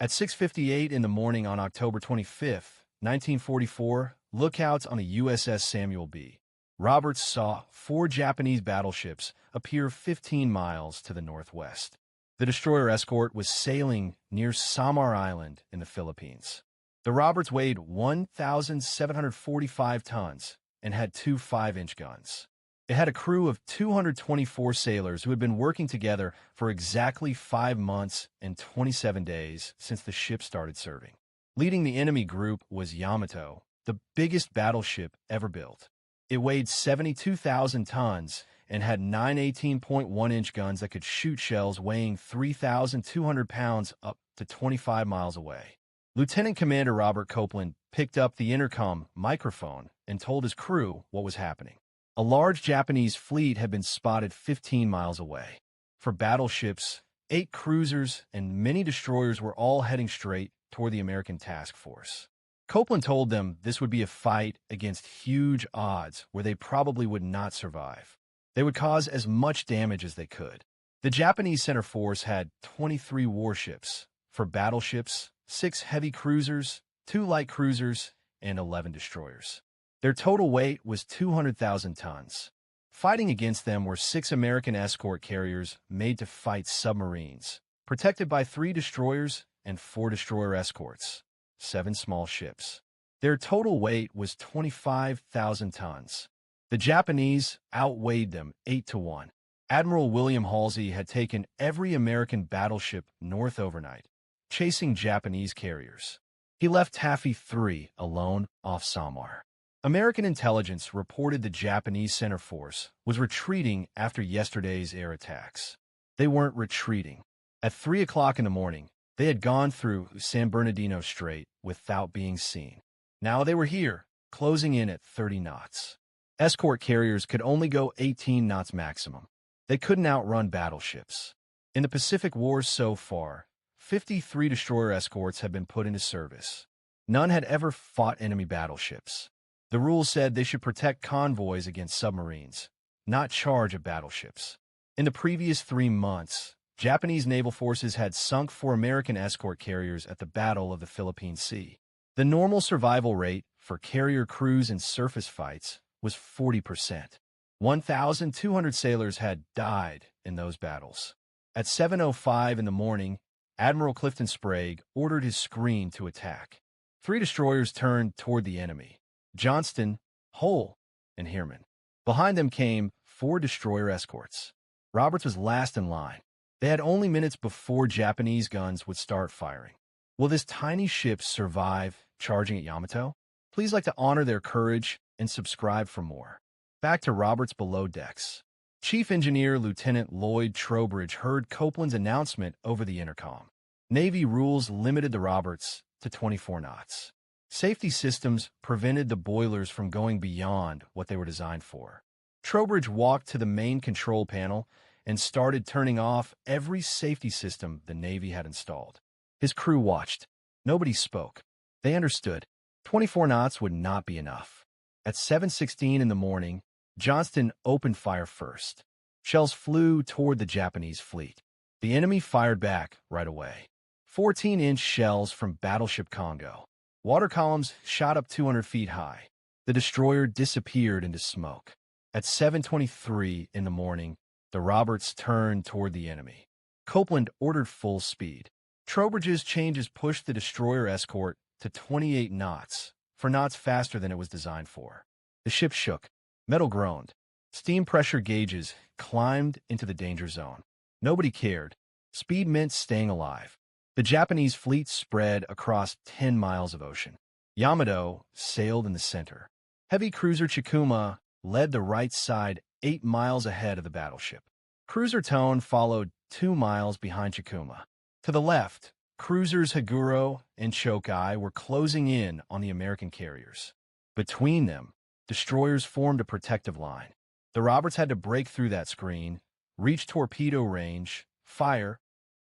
At 6:58 in the morning on October 25, 1944, lookouts on the USS Samuel B. Roberts saw 4 Japanese battleships appear 15 miles to the northwest. The destroyer escort was sailing near Samar Island in the Philippines. The Roberts weighed 1,745 tons and had 2 5-inch guns. It had a crew of 224 sailors who had been working together for exactly 5 months and 27 days since the ship started serving. Leading the enemy group was Yamato, the biggest battleship ever built. It weighed 72,000 tons and had 9 18.1-inch guns that could shoot shells weighing 3,200 pounds up to 25 miles away. Lieutenant Commander Robert Copeland picked up the intercom microphone and told his crew what was happening. A large Japanese fleet had been spotted 15 miles away. For battleships, 8 cruisers and many destroyers were all heading straight toward the American task force. Copeland told them this would be a fight against huge odds where they probably would not survive. They would cause as much damage as they could. The Japanese center force had 23 warships. For battleships, 6 heavy cruisers, 2 light cruisers, and 11 destroyers. Their total weight was 200,000 tons. Fighting against them were 6 American escort carriers made to fight submarines, protected by 3 destroyers and 4 destroyer escorts, 7 small ships. Their total weight was 25,000 tons. The Japanese outweighed them 8-1. Admiral William Halsey had taken every American battleship north overnight, chasing Japanese carriers. He left Taffy 3 alone off Samar. American intelligence reported the Japanese center force was retreating after yesterday's air attacks. They weren't retreating. At 3 o'clock in the morning, they had gone through San Bernardino Strait without being seen. Now they were here, closing in at 30 knots. Escort carriers could only go 18 knots maximum. They couldn't outrun battleships. In the Pacific Wars so far, 53 destroyer escorts had been put into service. None had ever fought enemy battleships. The rules said they should protect convoys against submarines, not charge at battleships. In the previous 3 months, Japanese naval forces had sunk 4 American escort carriers at the Battle of the Philippine Sea. The normal survival rate for carrier crews in surface fights was 40%. 1,200 sailors had died in those battles. At 7:05 in the morning, Admiral Clifton Sprague ordered his screen to attack. 3 destroyers turned toward the enemy: Johnston, Hull, and Heermann. Behind them came 4 destroyer escorts. Roberts was last in line. They had only minutes before Japanese guns would start firing. Will this tiny ship survive charging at Yamato? Please like to honor their courage and subscribe for more. Back to Roberts below decks. Chief Engineer Lieutenant Lloyd Trowbridge heard Copeland's announcement over the intercom. Navy rules limited the Roberts to 24 knots. Safety systems prevented the boilers from going beyond what they were designed for. Trowbridge walked to the main control panel and started turning off every safety system the Navy had installed. His crew watched. Nobody spoke. They understood. 24 knots would not be enough. At 7:16 in the morning, Johnston opened fire first. Shells flew toward the Japanese fleet. The enemy fired back right away. 14-inch shells from Battleship Congo. Water columns shot up 200 feet high. The destroyer disappeared into smoke. At 7:23 in the morning, the Roberts turned toward the enemy. Copeland ordered full speed. Trowbridge's changes pushed the destroyer escort to 28 knots, 4 knots faster than it was designed for. The ship shook. Metal groaned. Steam pressure gauges climbed into the danger zone. Nobody cared. Speed meant staying alive. The Japanese fleet spread across 10 miles of ocean. Yamato sailed in the center. Heavy cruiser Chikuma led the right side 8 miles ahead of the battleship. Cruiser Tone followed 2 miles behind Chikuma. To the left, cruisers Haguro and Chokai were closing in on the American carriers. Between them, destroyers formed a protective line. The Roberts had to break through that screen, reach torpedo range, fire,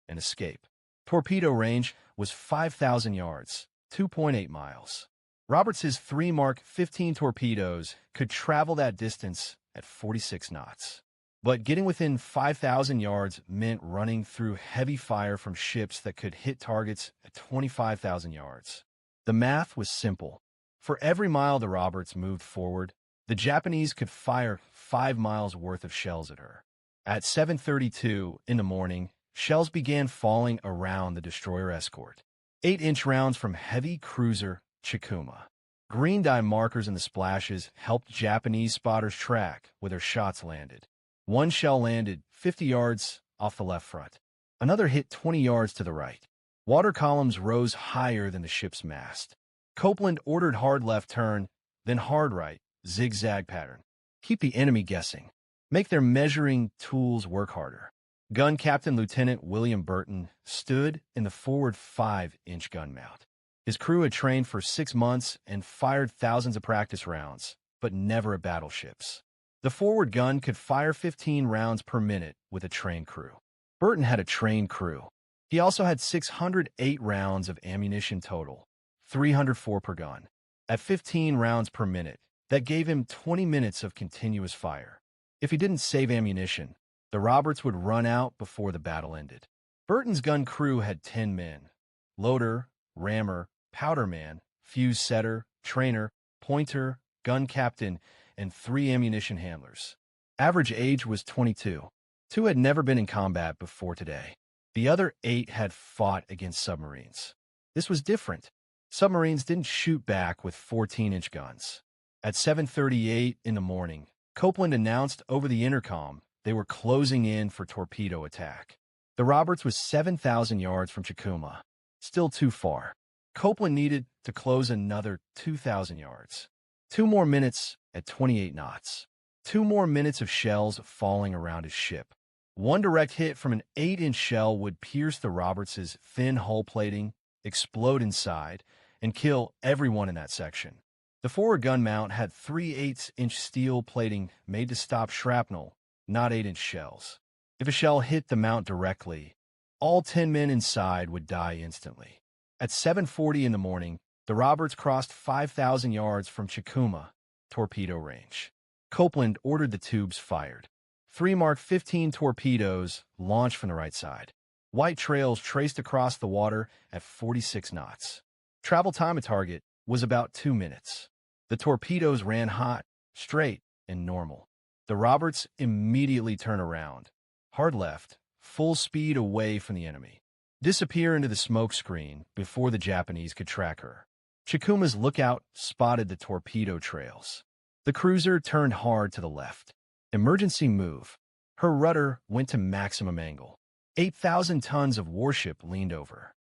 and escape. Torpedo range was 5,000 yards, 2.8 miles. Roberts' 3 Mark 15 torpedoes could travel that distance at 46 knots. But getting within 5,000 yards meant running through heavy fire from ships that could hit targets at 25,000 yards. The math was simple. For every mile the Roberts moved forward, the Japanese could fire 5 miles worth of shells at her. At 7:32 in the morning, shells began falling around the destroyer escort. 8-inch rounds from heavy cruiser Chikuma. Green dye markers in the splashes helped Japanese spotters track where their shots landed. One shell landed 50 yards off the left front. Another hit 20 yards to the right. Water columns rose higher than the ship's mast. Copeland ordered hard left turn, then hard right, zigzag pattern. Keep the enemy guessing. Make their measuring tools work harder. Gun Captain Lieutenant William Burton stood in the forward 5-inch gun mount. His crew had trained for 6 months and fired thousands of practice rounds, but never at battleships. The forward gun could fire 15 rounds per minute with a trained crew. Burton had a trained crew. He also had 608 rounds of ammunition total, 304 per gun. At 15 rounds per minute, that gave him 20 minutes of continuous fire. If he didn't save ammunition, the Roberts would run out before the battle ended. Burton's gun crew had 10 men: loader, rammer, powder man, fuse setter, trainer, pointer, gun captain, and 3 ammunition handlers. Average age was 22. 2 had never been in combat before today. The other 8 had fought against submarines. This was different. Submarines didn't shoot back with 14-inch guns. At 7:38 in the morning, Copeland announced over the intercom they were closing in for torpedo attack. The Roberts was 7,000 yards from Chikuma, still too far. Copeland needed to close another 2,000 yards. 2 more minutes at 28 knots. 2 more minutes of shells falling around his ship. One direct hit from an 8-inch shell would pierce the Roberts' thin hull plating, explode inside, and kill everyone in that section. The forward gun mount had 3/8-inch steel plating made to stop shrapnel, not 8-inch shells. If a shell hit the mount directly, all 10 men inside would die instantly. At 7:40 in the morning, the Roberts crossed 5,000 yards from Chikuma torpedo range. Copeland ordered the tubes fired. 3 Mark 15 torpedoes launched from the right side. White trails traced across the water at 46 knots. Travel time at target was about 2 minutes. The torpedoes ran hot, straight, and normal. The Roberts immediately turned around. Hard left, full speed away from the enemy. Disappear into the smoke screen before the Japanese could track her. Chikuma's lookout spotted the torpedo trails. The cruiser turned hard to the left. Emergency move. Her rudder went to maximum angle. 8,000 tons of warship leaned over.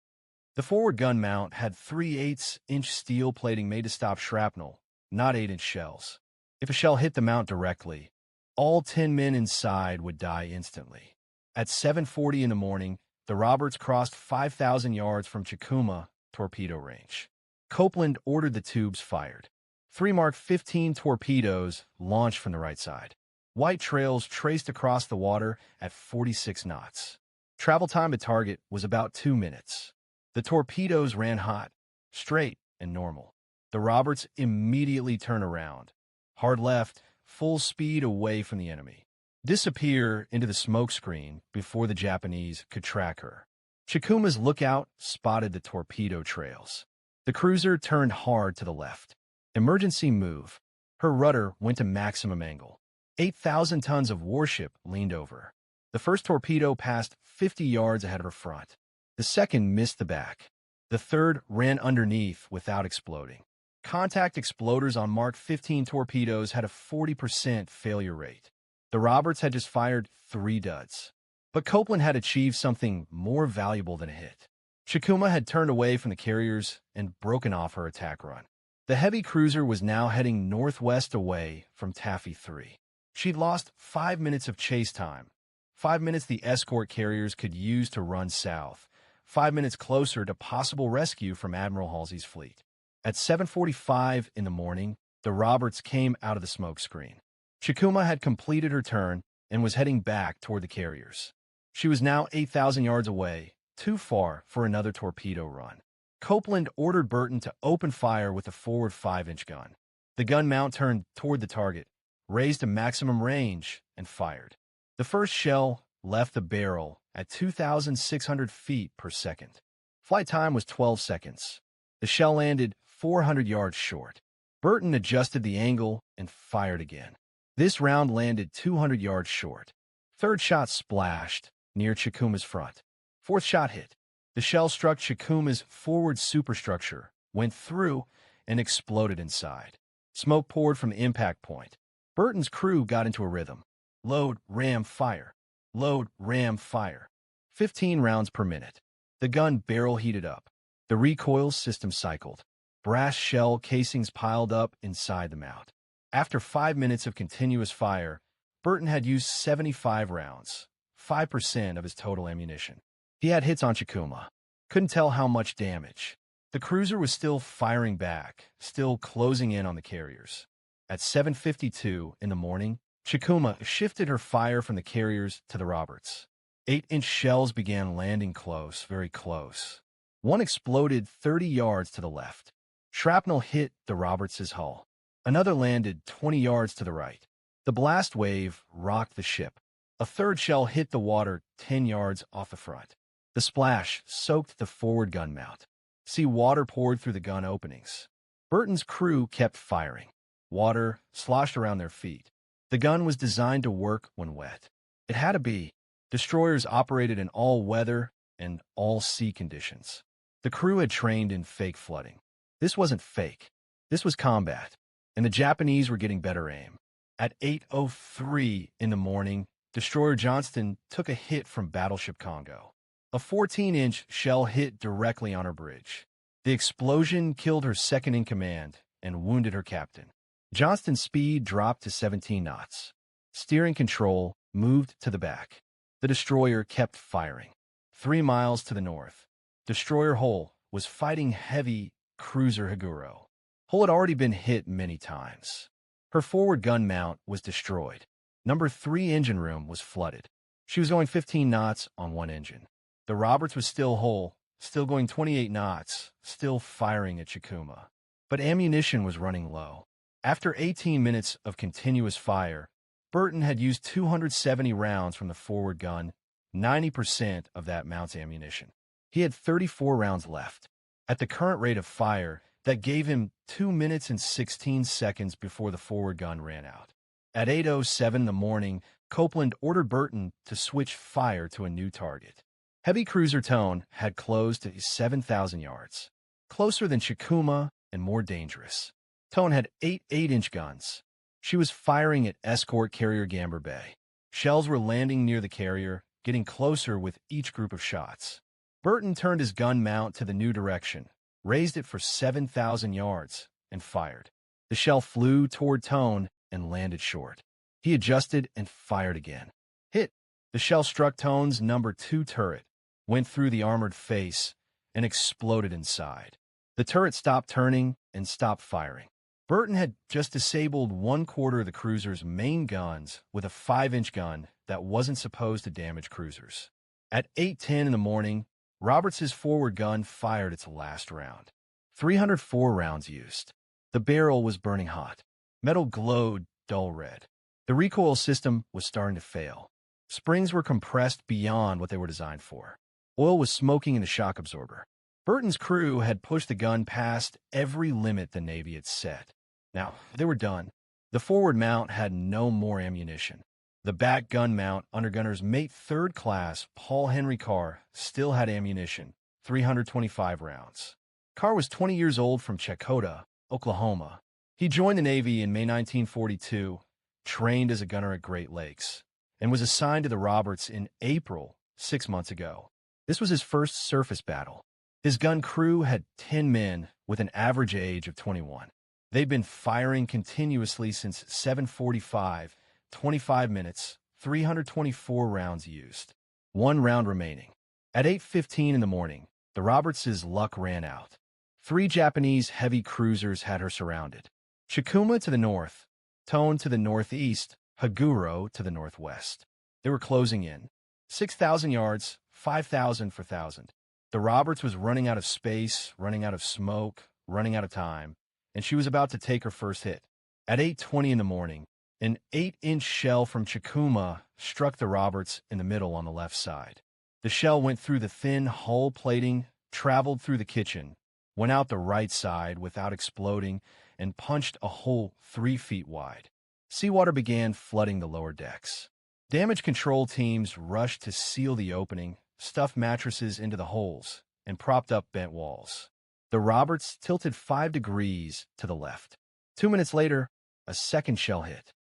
The forward gun mount had 3/8-inch steel plating made to stop shrapnel, not 8-inch shells. If a shell hit the mount directly, all 10 men inside would die instantly. At 7:40 in the morning, the Roberts crossed 5,000 yards from Chikuma torpedo range. Copeland ordered the tubes fired. 3 Mark 15 torpedoes launched from the right side. White trails traced across the water at 46 knots. Travel time at target was about 2 minutes. The torpedoes ran hot, straight, and normal. The Roberts immediately turned around. Hard left, full speed away from the enemy. Disappear into the smoke screen before the Japanese could track her. Chikuma's lookout spotted the torpedo trails. The cruiser turned hard to the left. Emergency move. Her rudder went to maximum angle. 8,000 tons of warship leaned over. The first torpedo passed 50 yards ahead of her front. The second missed the back. The third ran underneath without exploding. Contact exploders on Mark 15 torpedoes had a 40% failure rate. The Roberts had just fired 3 duds. But Copeland had achieved something more valuable than a hit. Chikuma had turned away from the carriers and broken off her attack run. The heavy cruiser was now heading northwest away from Taffy 3. She'd lost 5 minutes of chase time. 5 minutes the escort carriers could use to run south. 5 minutes closer to possible rescue from Admiral Halsey's fleet. At 7:45 in the morning, the Roberts came out of the smoke screen. Chikuma had completed her turn and was heading back toward the carriers. She was now 8,000 yards away, too far for another torpedo run. Copeland ordered Burton to open fire with a forward 5-inch gun. The gun mount turned toward the target, raised to maximum range, and fired. The first shell left the barrel at 2,600 feet per second. Flight time was 12 seconds. The shell landed 400 yards short. Burton adjusted the angle and fired again. This round landed 200 yards short. Third shot splashed near Chikuma's front. Fourth shot hit. The shell struck Chikuma's forward superstructure, went through, and exploded inside. Smoke poured from the impact point. Burton's crew got into a rhythm. Load, ram, fire. Load, ram, fire. 15 rounds per minute. The gun barrel heated up. The recoil system cycled. Brass shell casings piled up inside the mount. After 5 minutes of continuous fire, Burton had used 75 rounds, 5% of his total ammunition. He had hits on Chikuma. Couldn't tell how much damage. The cruiser was still firing back, still closing in on the carriers. At 7:52 in the morning, Chikuma shifted her fire from the carriers to the Roberts. 8-inch shells began landing close, very close. One exploded 30 yards to the left. Shrapnel hit the Roberts' hull. Another landed 20 yards to the right. The blast wave rocked the ship. A third shell hit the water 10 yards off the front. The splash soaked the forward gun mount. See, water poured through the gun openings. Burton's crew kept firing. Water sloshed around their feet. The gun was designed to work when wet. It had to be. Destroyers operated in all weather and all sea conditions. The crew had trained in fake flooding. This wasn't fake. This was combat. And the Japanese were getting better aim. At 8:03 in the morning, Destroyer Johnston took a hit from Battleship Congo. A 14-inch shell hit directly on her bridge. The explosion killed her second-in-command and wounded her captain. Johnston's speed dropped to 17 knots. Steering control moved to the back. The destroyer kept firing. 3 miles to the north, Destroyer Hull was fighting heavy cruiser Haguro. Hull had already been hit many times. Her forward gun mount was destroyed. Number 3 engine room was flooded. She was going 15 knots on one engine. The Roberts was still whole, still going 28 knots, still firing at Chikuma. But ammunition was running low. After 18 minutes of continuous fire, Burton had used 270 rounds from the forward gun, 90% of that mount's ammunition. He had 34 rounds left. At the current rate of fire, that gave him 2 minutes and 16 seconds before the forward gun ran out. At 8:07 in the morning, Copeland ordered Burton to switch fire to a new target. Heavy cruiser Tone had closed to 7,000 yards, closer than Chikuma and more dangerous. Tone had 8 8-inch guns. She was firing at escort carrier Gamber Bay. Shells were landing near the carrier, getting closer with each group of shots. Burton turned his gun mount to the new direction, raised it for 7,000 yards, and fired. The shell flew toward Tone and landed short. He adjusted and fired again. Hit. The shell struck Tone's number 2 turret, went through the armored face, and exploded inside. The turret stopped turning and stopped firing. Burton had just disabled 1/4 of the cruiser's main guns with a 5-inch gun that wasn't supposed to damage cruisers. At 8:10 in the morning, Roberts' forward gun fired its last round. 304 rounds used. The barrel was burning hot. Metal glowed dull red. The recoil system was starting to fail. Springs were compressed beyond what they were designed for. Oil was smoking in the shock absorber. Burton's crew had pushed the gun past every limit the Navy had set. Now, they were done. The forward mount had no more ammunition. The back gun mount, under gunner's mate 3rd class Paul Henry Carr, still had ammunition, 325 rounds. Carr was 20 years old from Chakotah, Oklahoma. He joined the Navy in May 1942, trained as a gunner at Great Lakes, and was assigned to the Roberts in April, 6 months ago. This was his first surface battle. His gun crew had 10 men with an average age of 21. They'd been firing continuously since 7:45, 25 minutes, 324 rounds used. 1 round remaining. At 8:15 in the morning, the Roberts' luck ran out. 3 Japanese heavy cruisers had her surrounded. Chikuma to the north, Tone to the northeast, Haguro to the northwest. They were closing in. 6,000 yards, 5,000 for 1,000. The Roberts was running out of space, running out of smoke, running out of time, and she was about to take her first hit. At 8:20 in the morning, An 8-inch shell from Chikuma struck the Roberts in the middle on the left side. The shell went through the thin hull plating, traveled through the kitchen, went out the right side without exploding, and punched a hole 3 feet wide. Seawater began flooding the lower decks. Damage control teams rushed to seal the opening, stuffed mattresses into the holes, and propped up bent walls. The Roberts tilted 5 degrees to the left. 2 minutes later, a second shell hit.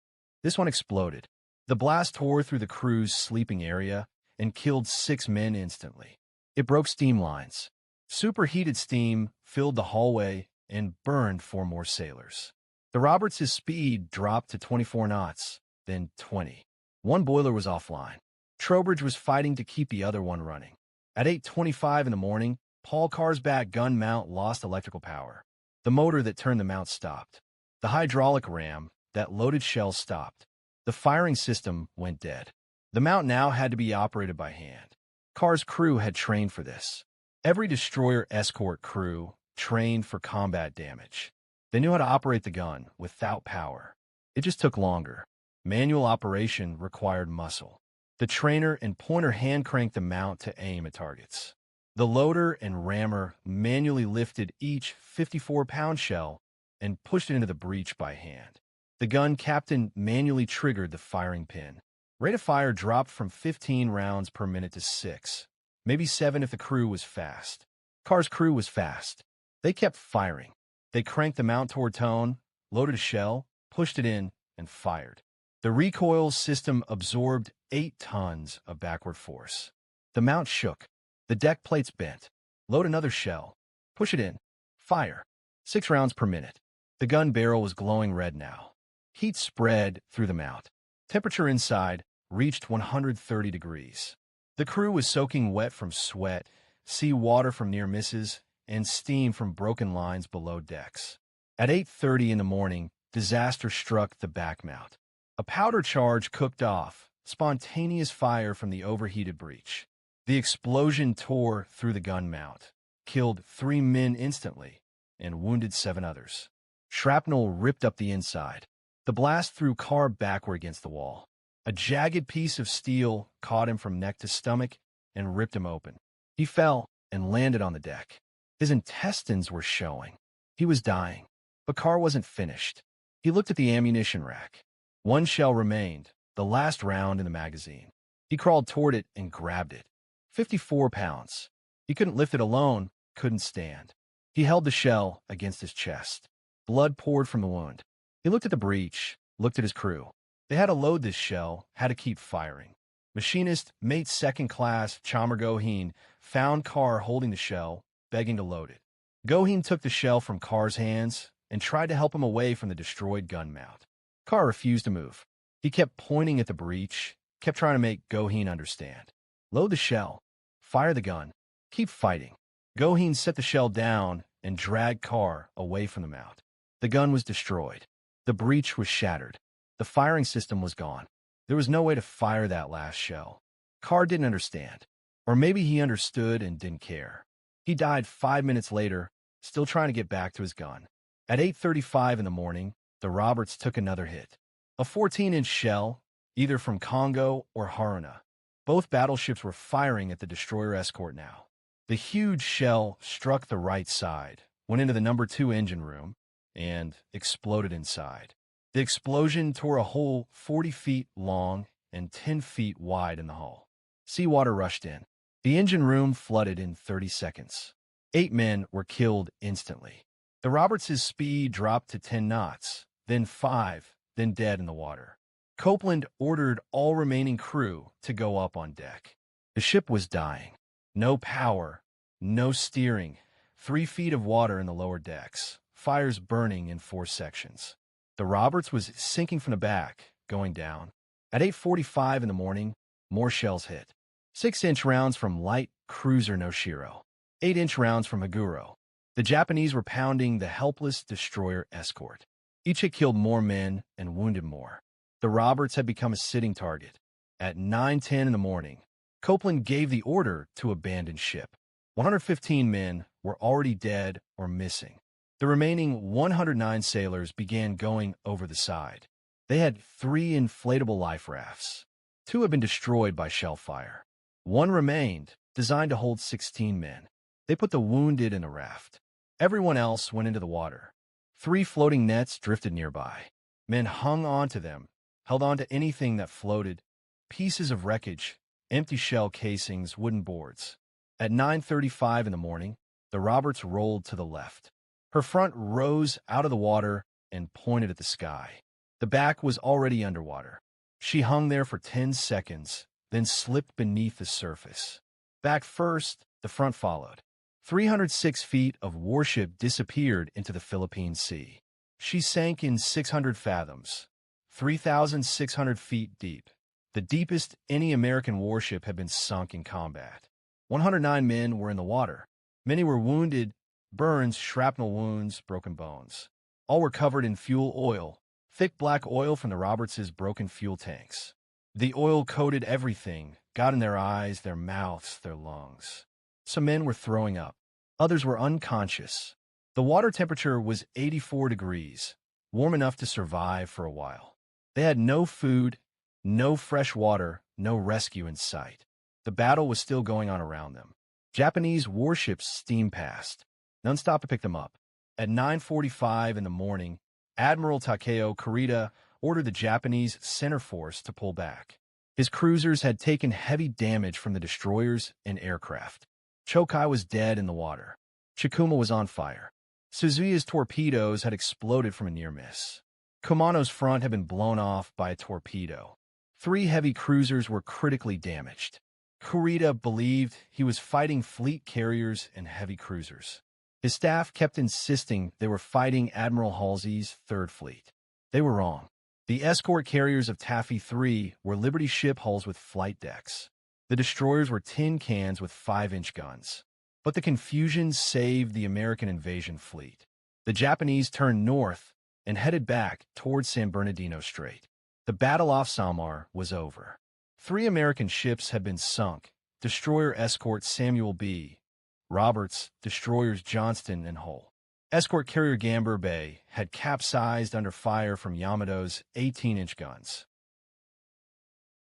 This one exploded. The blast tore through the crew's sleeping area and killed 6 men instantly. It broke steam lines. Superheated steam filled the hallway and burned 4 more sailors. The Roberts' speed dropped to 24 knots, then 20. One boiler was offline. Trowbridge was fighting to keep the other one running. At 8:25 in the morning, Paul Carsback gun mount lost electrical power. The motor that turned the mount stopped. The hydraulic ram that loaded shells stopped. The firing system went dead. The mount now had to be operated by hand. Carr's crew had trained for this. Every destroyer escort crew trained for combat damage. They knew how to operate the gun without power. It just took longer. Manual operation required muscle. The trainer and pointer hand-cranked the mount to aim at targets. The loader and rammer manually lifted each 54-pound shell and pushed it into the breech by hand. The gun captain manually triggered the firing pin. Rate of fire dropped from 15 rounds per minute to 6, maybe 7 if the crew was fast. Carr's crew was fast. They kept firing. They cranked the mount toward tone, loaded a shell, pushed it in, and fired. The recoil system absorbed 8 tons of backward force. The mount shook. The deck plates bent. Load another shell. Push it in. Fire. 6 rounds per minute. The gun barrel was glowing red now. Heat spread through the mount. Temperature inside reached 130 degrees. The crew was soaking wet from sweat, sea water from near misses, and steam from broken lines below decks. At 8:30 in the morning, disaster struck the back mount. A powder charge cooked off, spontaneous fire from the overheated breech. The explosion tore through the gun mount, killed 3 men instantly, and wounded 7 others. Shrapnel ripped up the inside. The blast threw Carr backward against the wall. A jagged piece of steel caught him from neck to stomach and ripped him open. He fell and landed on the deck. His intestines were showing. He was dying, but Carr wasn't finished. He looked at the ammunition rack. 1 shell remained, the last round in the magazine. He crawled toward it and grabbed it. 54 pounds. He couldn't lift it alone, couldn't stand. He held the shell against his chest. Blood poured from the wound. He looked at the breech, looked at his crew. They had to load this shell, had to keep firing. Machinist, mate second class Chamar Goheen found Carr holding the shell, begging to load it. Goheen took the shell from Carr's hands and tried to help him away from the destroyed gun mount. Carr refused to move. He kept pointing at the breech, kept trying to make Goheen understand. Load the shell. Fire the gun. Keep fighting. Goheen set the shell down and dragged Carr away from the mount. The gun was destroyed. The breech was shattered. The firing system was gone. There was no way to fire that last shell. Carr didn't understand. Or maybe he understood and didn't care. He died 5 minutes later, still trying to get back to his gun. At 8:35 in the morning, the Roberts took another hit. A 14-inch shell, either from Congo or Haruna. Both battleships were firing at the destroyer escort now. The huge shell struck the right side, went into the number 2 engine room, and exploded inside. The explosion tore a hole 40 feet long and 10 feet wide in the hull. Seawater rushed in. The engine room flooded in 30 seconds. 8 men were killed instantly. The Roberts' speed dropped to 10 knots, then 5, then dead in the water. Copeland ordered all remaining crew to go up on deck. The ship was dying. No power, no steering, 3 feet of water in the lower decks, fires burning in 4 sections. The Roberts was sinking from the back, going down. At 8:45 in the morning, more shells hit. 6-inch rounds from light cruiser Noshiro. 8-inch rounds from Haguro. The Japanese were pounding the helpless destroyer escort. Each had killed more men and wounded more. The Roberts had become a sitting target. At 9:10 in the morning, Copeland gave the order to abandon ship. 115 men were already dead or missing. The remaining 109 sailors began going over the side. They had 3 inflatable life rafts. 2 had been destroyed by shell fire. 1 remained, designed to hold 16 men. They put the wounded in the raft. Everyone else went into the water. 3 floating nets drifted nearby. Men hung onto them, held on to anything that floated. Pieces of wreckage, empty shell casings, wooden boards. At 9:35 in the morning, the Roberts rolled to the left. Her front rose out of the water and pointed at the sky. The back was already underwater. She hung there for 10 seconds, then slipped beneath the surface. Back first, the front followed. 306 feet of warship disappeared into the Philippine Sea. She sank in 600 fathoms, 3,600 feet deep, the deepest any American warship had been sunk in combat. 109 men were in the water. Many were wounded, burns, shrapnel wounds, broken bones. All were covered in fuel oil, thick black oil from the Roberts' broken fuel tanks. The oil coated everything, got in their eyes, their mouths, their lungs. Some men were throwing up. Others were unconscious. The water temperature was 84 degrees, warm enough to survive for a while. They had no food, no fresh water, no rescue in sight. The battle was still going on around them. Japanese warships steamed past. None stopped to pick them up. At 9:45 in the morning, Admiral Takeo Kurita ordered the Japanese center force to pull back. His cruisers had taken heavy damage from the destroyers and aircraft. Chokai was dead in the water. Chikuma was on fire. Suzuya's torpedoes had exploded from a near miss. Kumano's front had been blown off by a torpedo. 3 heavy cruisers were critically damaged. Kurita believed he was fighting fleet carriers and heavy cruisers. His staff kept insisting they were fighting Admiral Halsey's Third Fleet. They were wrong. The escort carriers of Taffy 3 were Liberty ship hulls with flight decks. The destroyers were tin cans with 5-inch guns. But the confusion saved the American invasion fleet. The Japanese turned north and headed back towards San Bernardino Strait. The battle off Samar was over. 3 American ships had been sunk: destroyer escort Samuel B, Roberts, destroyers Johnston and Hull. Escort carrier Gambier Bay had capsized under fire from Yamato's 18-inch guns.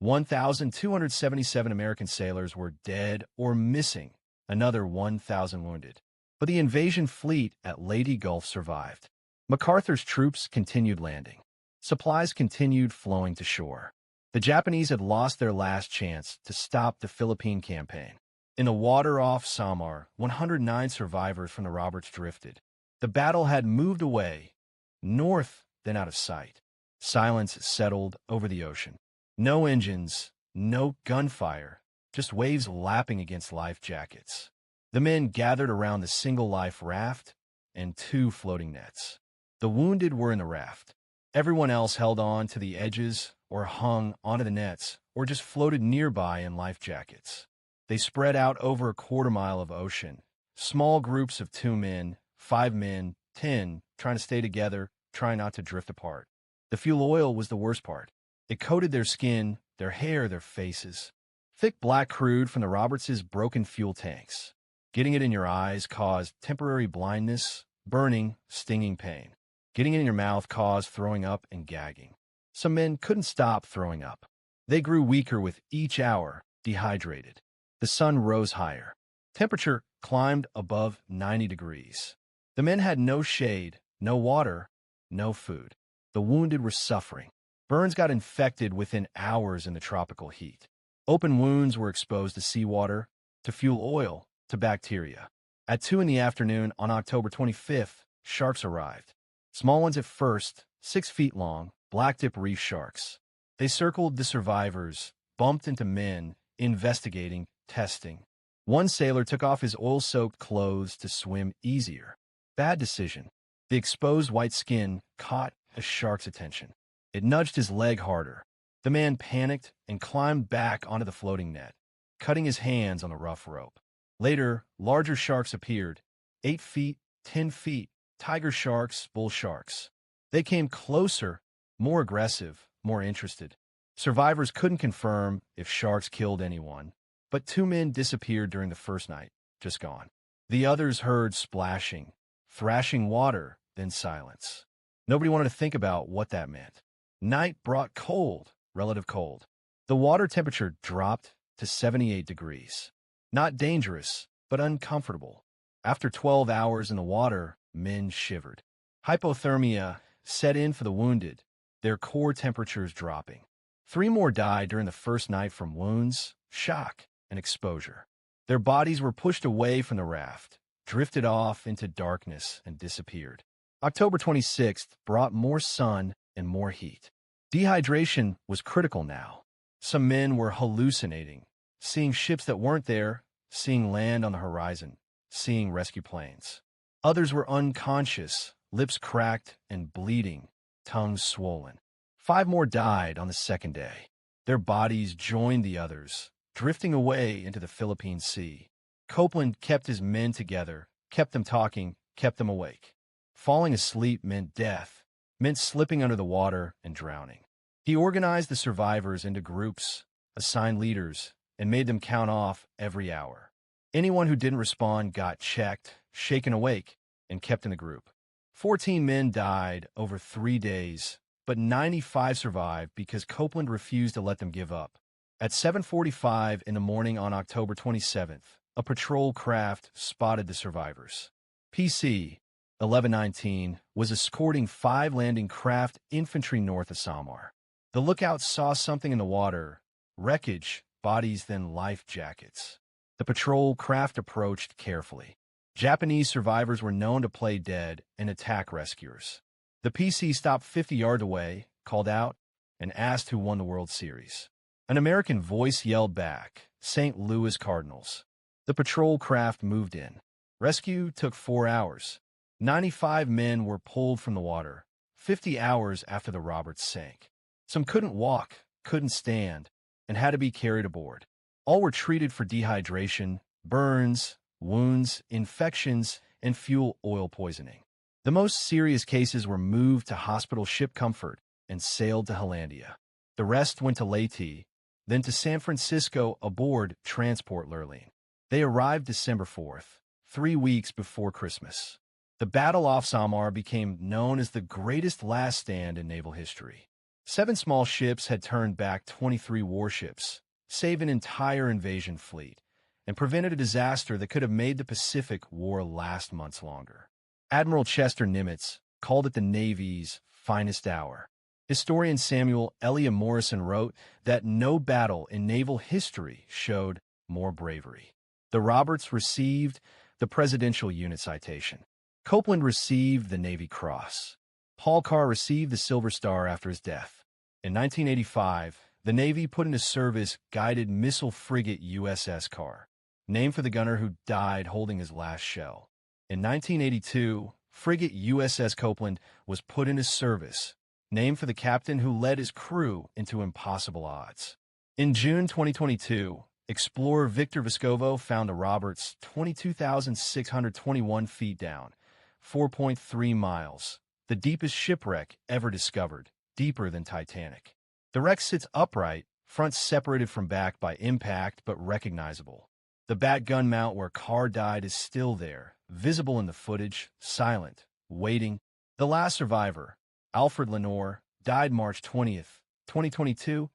1,277 American sailors were dead or missing, another 1,000 wounded. But the invasion fleet at Leyte Gulf survived. MacArthur's troops continued landing. Supplies continued flowing to shore. The Japanese had lost their last chance to stop the Philippine campaign. In the water off Samar, 109 survivors from the Roberts drifted. The battle had moved away, north, then out of sight. Silence settled over the ocean. No engines, no gunfire, just waves lapping against life jackets. The men gathered around the single life raft and 2 floating nets. The wounded were in the raft. Everyone else held on to the edges or hung onto the nets or just floated nearby in life jackets. They spread out over a quarter-mile of ocean. Small groups of 2 men, 5 men, 10, trying to stay together, trying not to drift apart. The fuel oil was the worst part. It coated their skin, their hair, their faces. Thick black crude from the Roberts' broken fuel tanks. Getting it in your eyes caused temporary blindness, burning, stinging pain. Getting it in your mouth caused throwing up and gagging. Some men couldn't stop throwing up. They grew weaker with each hour, dehydrated. The sun rose higher. Temperature climbed above 90 degrees. The men had no shade, no water, no food. The wounded were suffering. Burns got infected within hours in the tropical heat. Open wounds were exposed to seawater, to fuel oil, to bacteria. At 2 in the afternoon on October 25th, sharks arrived. Small ones at first, 6 feet long, blacktip reef sharks. They circled the survivors, bumped into men, investigating, testing. One sailor took off his oil-soaked clothes to swim easier. Bad decision. The exposed white skin caught a shark's attention. It nudged his leg harder. The man panicked and climbed back onto the floating net, cutting his hands on the rough rope. Later, larger sharks appeared, 8 feet, 10 feet, tiger sharks, bull sharks. They came closer, more aggressive, more interested. Survivors couldn't confirm if sharks killed anyone, but 2 men disappeared during the first night, just gone. The others heard splashing, thrashing water, then silence. Nobody wanted to think about what that meant. Night brought cold, relative cold. The water temperature dropped to 78 degrees. Not dangerous, but uncomfortable. After 12 hours in the water, men shivered. Hypothermia set in for the wounded, their core temperatures dropping. 3 more died during the first night from wounds, shock, and exposure. Their bodies were pushed away from the raft, drifted off into darkness, and disappeared. October 26th brought more sun and more heat. Dehydration was critical now. Some men were hallucinating, seeing ships that weren't there, seeing land on the horizon, seeing rescue planes. Others were unconscious, lips cracked and bleeding, tongues swollen. 5 more died on the second day. Their bodies joined the others, drifting away into the Philippine Sea. Copeland kept his men together, kept them talking, kept them awake. Falling asleep meant death, meant slipping under the water and drowning. He organized the survivors into groups, assigned leaders, and made them count off every hour. Anyone who didn't respond got checked, shaken awake, and kept in the group. 14 men died over 3 days, but 95 survived because Copeland refused to let them give up. At 7:45 in the morning on October 27th, a patrol craft spotted the survivors. PC 1119 was escorting 5 landing craft infantry north of Samar. The lookout saw something in the water, wreckage, bodies, then life jackets. The patrol craft approached carefully. Japanese survivors were known to play dead and attack rescuers. The PC stopped 50 yards away, called out, and asked who won the World Series. An American voice yelled back, St. Louis Cardinals. The patrol craft moved in. Rescue took 4 hours. 95 men were pulled from the water, 50 hours after the Roberts sank. Some couldn't walk, couldn't stand, and had to be carried aboard. All were treated for dehydration, burns, wounds, infections, and fuel oil poisoning. The most serious cases were moved to Hospital Ship Comfort and sailed to Hollandia. The rest went to Leyte, then to San Francisco aboard Transport Lurline. They arrived December 4th, 3 weeks before Christmas. The battle off Samar became known as the greatest last stand in naval history. 7 small ships had turned back 23 warships, saved an entire invasion fleet, and prevented a disaster that could have made the Pacific War last months longer. Admiral Chester Nimitz called it the Navy's finest hour. Historian Samuel L. Morrison wrote that no battle in naval history showed more bravery. The Roberts received the Presidential Unit Citation. Copeland received the Navy Cross. Paul Carr received the Silver Star after his death. In 1985, the Navy put into service guided missile frigate USS Carr, named for the gunner who died holding his last shell. In 1982, frigate USS Copeland was put into service, named for the captain who led his crew into impossible odds. In June 2022, explorer Victor Vescovo found the Roberts 22,621 feet down, 4.3 miles, the deepest shipwreck ever discovered, deeper than Titanic. The wreck sits upright, front separated from back by impact but recognizable. The bat gun mount where Carr died is still there, visible in the footage, silent, waiting. The last survivor, Alfred Lenore, died March 20th, 2022,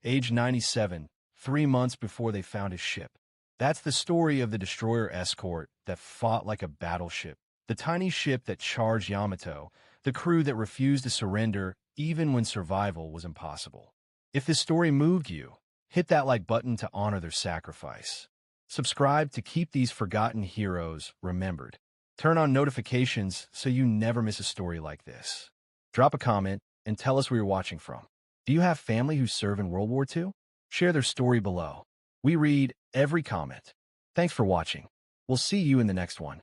age 97, 3 months before they found his ship. That's the story of the destroyer escort that fought like a battleship, the tiny ship that charged Yamato, the crew that refused to surrender even when survival was impossible. If this story moved you, hit that like button to honor their sacrifice. Subscribe to keep these forgotten heroes remembered. Turn on notifications so you never miss a story like this. Drop a comment and tell us where you're watching from. Do you have family who served in World War II? Share their story below. We read every comment. Thanks for watching. We'll see you in the next one.